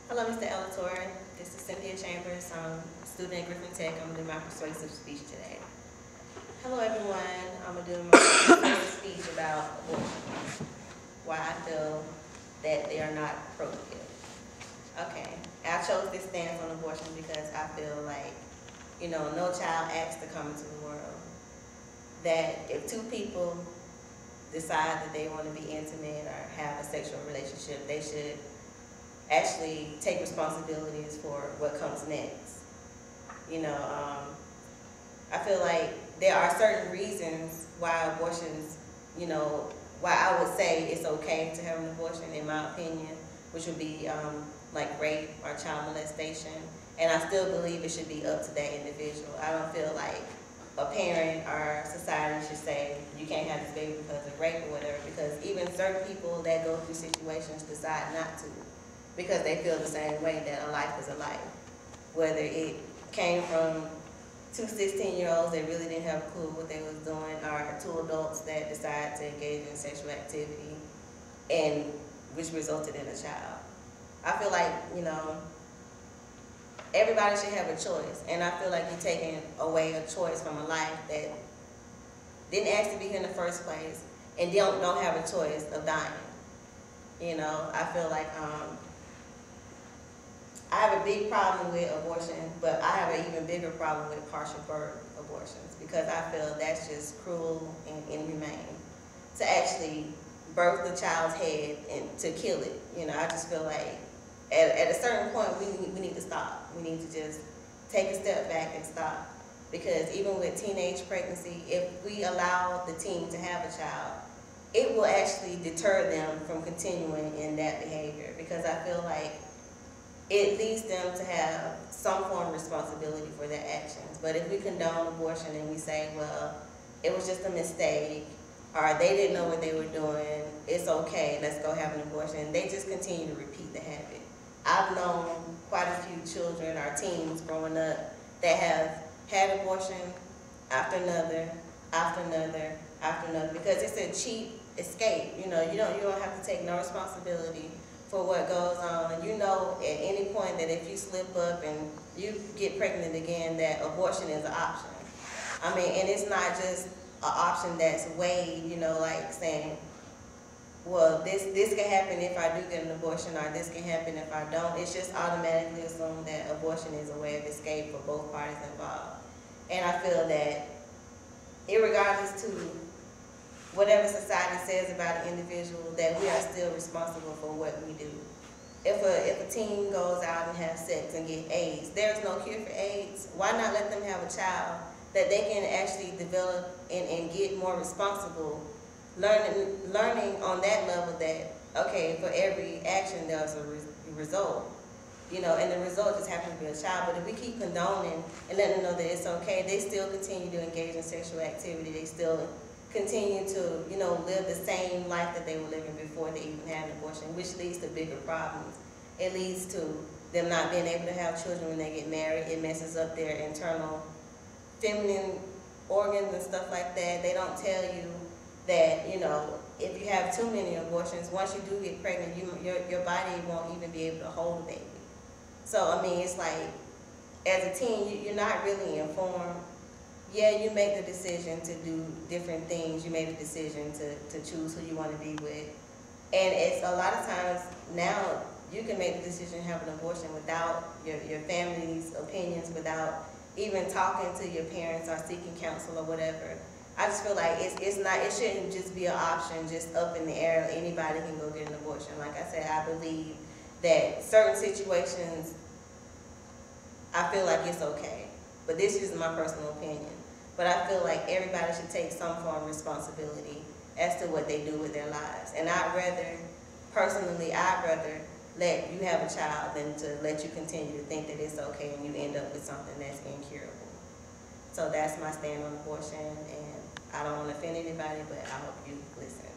Hello, Mr. Elator. This is Cynthia Chambers. I'm a student at Griffin Tech. I'm going to do my persuasive speech today. Hello, everyone. I'm going to do my persuasive speech about abortion. Why I feel that they are not appropriate. Okay. I chose this stance on abortion because I feel like, no child asked to come into the world. That if two people decide that they want to be intimate or have a sexual relationship, they should actually take responsibilities for what comes next. I feel like there are certain reasons why abortions, why I would say it's okay to have an abortion, in my opinion, which would be like rape or child molestation. And I still believe it should be up to that individual. I don't feel like a parent or society should say you can't have this baby because of rape or whatever, because even certain people that go through situations decide not to, because they feel the same way, that a life is a life. Whether it came from two 16-year-olds that really didn't have a clue what they was doing, or two adults that decided to engage in sexual activity, and which resulted in a child. I feel like, everybody should have a choice, and I feel like you're taking away a choice from a life that didn't ask to be here in the first place and don't have a choice of dying. I feel like I have a big problem with abortion, but I have an even bigger problem with partial birth abortions, because I feel that's just cruel and inhumane to actually birth the child's head and to kill it. I just feel like at a certain point we need to stop. We need to just take a step back and stop, because even with teenage pregnancy, if we allow the teen to have a child, it will actually deter them from continuing in that behavior, because I feel like it leads them to have some form of responsibility for their actions. But if we condone abortion and we say, well, it was just a mistake, or they didn't know what they were doing, it's okay, let's go have an abortion, they just continue to repeat the habit. I've known quite a few children or teens growing up that have had abortion after another, after another, after another, because it's a cheap escape. You don't have to take no responsibility for what goes on. And at any point that if you slip up and you get pregnant again, that abortion is an option. And it's not just an option that's weighed, like saying, well, this can happen if I do get an abortion, or this can happen if I don't. It's just automatically assumed that abortion is a way of escape for both parties involved. And I feel that irregardless to whatever society says about an individual, that we are still responsible for what we do. If a teen goes out and has sex and get AIDS, there's no cure for AIDS. Why not let them have a child that they can actually develop and get more responsible, learning on that level that, okay, for every action there's a result, and the result just happens to be a child. But if we keep condoning and letting them know that it's okay, they still continue to engage in sexual activity. They still continue to, live the same life that they were living before they even had an abortion, which leads to bigger problems. It leads to them not being able to have children when they get married. It messes up their internal feminine organs and stuff like that. They don't tell you that, if you have too many abortions, once you do get pregnant, your body won't even be able to hold a baby. So, it's like, as a teen, you're not really informed. Yeah, you make the decision to do different things. You made the decision to choose who you want to be with. And it's a lot of times now you can make the decision to have an abortion without your family's opinions, without even talking to your parents or seeking counsel or whatever. I just feel like it shouldn't just be an option just up in the air. Anybody can go get an abortion. Like I said, I believe that certain situations, I feel like it's okay. But this is my personal opinion. But I feel like everybody should take some form of responsibility as to what they do with their lives. And personally, I'd rather let you have a child than to let you continue to think that it's okay and you end up with something that's incurable. So that's my stand on abortion, and I don't want to offend anybody, but I hope you listen.